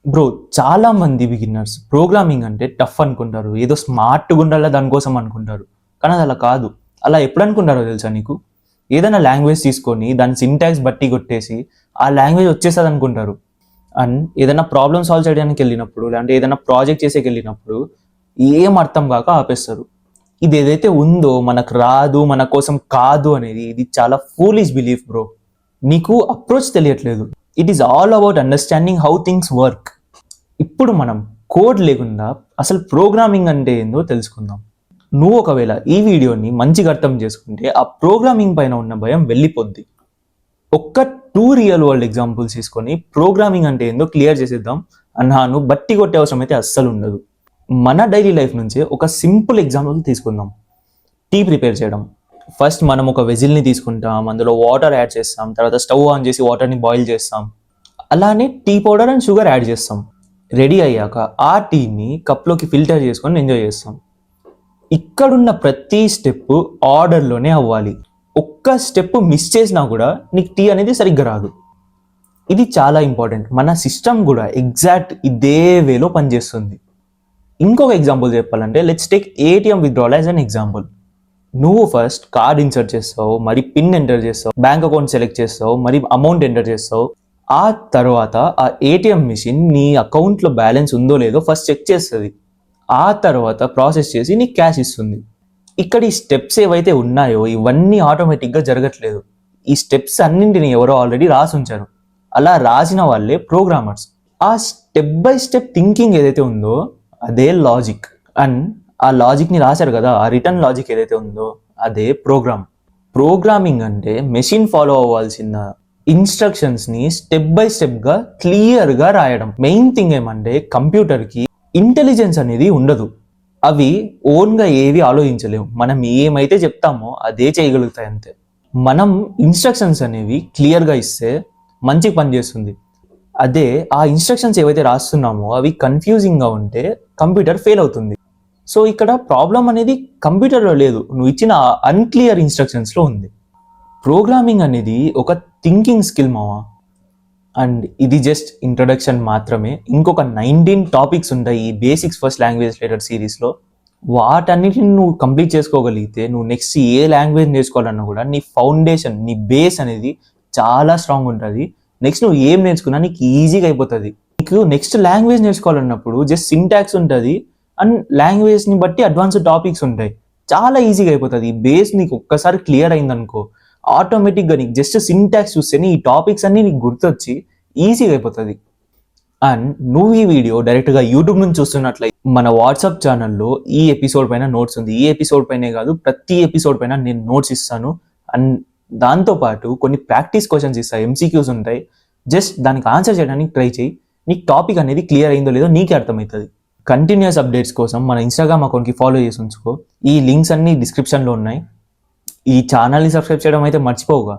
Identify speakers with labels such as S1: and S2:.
S1: Bro, చాలా మంది beginners programming అంటే టఫ్ అనుకుంటారు, ఏదో స్మార్ట్గా ఉండాలా దానికోసం అనుకుంటారు. కానీ అది అలా కాదు. అలా ఎప్పుడు అనుకుంటారో తెలుసా నీకు? ఏదైనా లాంగ్వేజ్ తీసుకొని దాని సింటాక్స్ బట్టి కొట్టేసి ఆ లాంగ్వేజ్ వచ్చేస్తుంది అనుకుంటారు. అండ్ ఏదైనా ప్రాబ్లమ్ సాల్వ్ చేయడానికి వెళ్ళినప్పుడు, లేదంటే ఏదైనా ప్రాజెక్ట్ చేసేకి వెళ్ళినప్పుడు ఏం అర్థం కాక ఆపేస్తారు. ఇది ఏదైతే ఉందో మనకు రాదు, మన కోసం కాదు అనేది, ఇది చాలా ఫూలిష్ బిలీఫ్ బ్రో. నీకు అప్రోచ్ తెలియట్లేదు. It is all about understanding how things work. ఇప్పుడు మనం కోడ్ లేకుండా అసలు ప్రోగ్రామింగ్ అంటే ఏందో తెలుసుకుందాం. నువ్వు ఒకవేళ ఈ వీడియోని మంచిగా అర్థం చేసుకుంటే ఆ ప్రోగ్రామింగ్ పైన ఉన్న భయం వెళ్ళిపోద్ది. ఒక్క 2 రియల్ వరల్డ్ ఎగ్జాంపుల్స్ తీసుకొని ప్రోగ్రామింగ్ అంటే ఏందో క్లియర్ చేసేద్దాం. అన్నాను బట్టి కొట్టే అవసరం అయితే అస్సలు ఉండదు. మన డైలీ లైఫ్ నుంచే ఒక సింపుల్ ఎగ్జాంపుల్ తీసుకుందాం. టీ ప్రిపేర్ చేయడం. ఫస్ట్ మనం ఒక వెజిల్ని తీసుకుంటాం, అందులో వాటర్ యాడ్ చేస్తాం, తర్వాత స్టవ్ ఆన్ చేసి వాటర్ని బాయిల్ చేస్తాం. అలానే tea powder and sugar add చేస్తాం. రెడీ అయ్యాక ఆ టీని కప్లోకి ఫిల్టర్ చేసుకొని ఎంజాయ్ చేస్తాం. ఇక్కడున్న ప్రతి స్టెప్ ఆర్డర్లోనే అవ్వాలి. ఒక్క స్టెప్ మిస్ చేసినా కూడా నీకు టీ అనేది సరిగ్గా రాదు. ఇది చాలా ఇంపార్టెంట్. మన సిస్టమ్ కూడా ఎగ్జాక్ట్ ఇదే వేలో పనిచేస్తుంది. ఇంకొక ఎగ్జాంపుల్ చెప్పాలంటే, let's take ATM withdrawal as an example. నువ్వు ఫస్ట్ కార్డ్ ఇన్సర్ట్ చేస్తావు, మరి పిన్ ఎంటర్ చేస్తావు, బ్యాంక్ అకౌంట్ సెలెక్ట్ చేస్తావు, మరి అమౌంట్ ఎంటర్ చేస్తావు. ఆ తర్వాత ఆ ఏటీఎం మిషన్ నీ అకౌంట్లో బ్యాలెన్స్ ఉందో లేదో ఫస్ట్ చెక్ చేస్తుంది. ఆ తర్వాత ప్రాసెస్ చేసి నీకు క్యాష్ ఇస్తుంది. ఇక్కడ ఈ స్టెప్స్ ఏవైతే ఉన్నాయో ఇవన్నీ ఆటోమేటిక్గా జరగట్లేదు. ఈ స్టెప్స్ అన్నింటిని ఎవరో ఆల్రెడీ రాసి ఉంచారు. అలా రాసిన వాళ్ళే ప్రోగ్రామర్స్. ఆ స్టెప్ బై స్టెప్ థింకింగ్ ఏదైతే ఉందో అదే లాజిక్. అండ్ ఆ లాజిక్ని రాశారు కదా, ఆ రిటర్న్ లాజిక్ ఏదైతే ఉందో అదే ప్రోగ్రామ్. ప్రోగ్రామింగ్ అంటే మెషిన్ ఫాలో అవ్వాల్సిన ఇన్స్ట్రక్షన్స్ని స్టెప్ బై స్టెప్గా క్లియర్గా రాయడం. మెయిన్ థింగ్ ఏమంటే కంప్యూటర్కి ఇంటెలిజెన్స్ అనేది ఉండదు. అవి ఓన్గా ఏవి ఆలోచించలేవు. మనం ఏమైతే చెప్తామో అదే చేయగలుగుతాయి అంతే. మనం ఇన్స్ట్రక్షన్స్ అనేవి క్లియర్గా ఇస్తే మంచిగా పనిచేస్తుంది. అదే ఆ ఇన్స్ట్రక్షన్స్ ఏవైతే రాస్తున్నామో అవి కన్ఫ్యూజింగ్గా ఉంటే కంప్యూటర్ ఫెయిల్ అవుతుంది. సో ఇక్కడ ప్రాబ్లం అనేది కంప్యూటర్లో లేదు, నువ్వు ఇచ్చిన అన్క్లియర్ ఇన్స్ట్రక్షన్స్లో ఉంది. ప్రోగ్రామింగ్ అనేది ఒక థింకింగ్ స్కిల్ మావా. అండ్ ఇది జస్ట్ ఇంట్రొడక్షన్ మాత్రమే. ఇంకొక 19 టాపిక్స్ ఉంటాయి ఈ బేసిక్స్ ఫస్ట్ లాంగ్వేజ్ రిలేటెడ్ సిరీస్లో. వాటన్నిటిని నువ్వు కంప్లీట్ చేసుకోగలిగితే నువ్వు నెక్స్ట్ ఏ లాంగ్వేజ్ నేర్చుకోవాలన్నా కూడా నీ ఫౌండేషన్, నీ బేస్ అనేది చాలా స్ట్రాంగ్ ఉంటుంది. నెక్స్ట్ నువ్వు ఏం నేర్చుకున్నా నీకు ఈజీగా అయిపోతుంది. నీకు నెక్స్ట్ లాంగ్వేజ్ నేర్చుకోవాలన్నప్పుడు జస్ట్ సింటాక్స్ ఉంటుంది అండ్ లాంగ్వేజ్ని బట్టి అడ్వాన్స్డ్ టాపిక్స్ ఉంటాయి. చాలా ఈజీగా అయిపోతుంది. ఈ బేస్ నీకు ఒక్కసారి క్లియర్ అయిందనుకో, ఆటోమేటిక్గా నీకు జస్ట్ సింటాక్స్ చూస్తేనే ఈ టాపిక్స్ అన్నీ నీకు గుర్తొచ్చి ఈజీగా అయిపోతుంది. అండ్ నువ్వు ఈ వీడియో డైరెక్ట్గా యూట్యూబ్ నుంచి చూస్తున్నట్లయితే మన వాట్సాప్ ఛానల్లో ఈ ఎపిసోడ్ పైన నోట్స్ ఉంది. ఈ ఎపిసోడ్ పైనే కాదు, ప్రతి ఎపిసోడ్ పైన నేను నోట్స్ ఇస్తాను. అండ్ దాంతోపాటు కొన్ని ప్రాక్టీస్ క్వశ్చన్స్ ఇస్తాను, ఎంసీక్యూస్ ఉంటాయి. జస్ట్ దానికి ఆన్సర్ చేయడానికి ట్రై చేయి. నీకు టాపిక్ అనేది క్లియర్ అయిందో లేదో నీకే అర్థమవుతుంది. కంటిన్యూస్ అప్డేట్స్ కోసం మన ఇన్స్టాగ్రామ్ అకౌంట్కి ఫాలో చేసి ఉంచుకో. ఈ లింక్స్ అన్నీ డిస్క్రిప్షన్లో ఉన్నాయి. ఈ ఛానల్ని సబ్స్క్రైబ్ చేయడం అయితే మర్చిపోవుగా.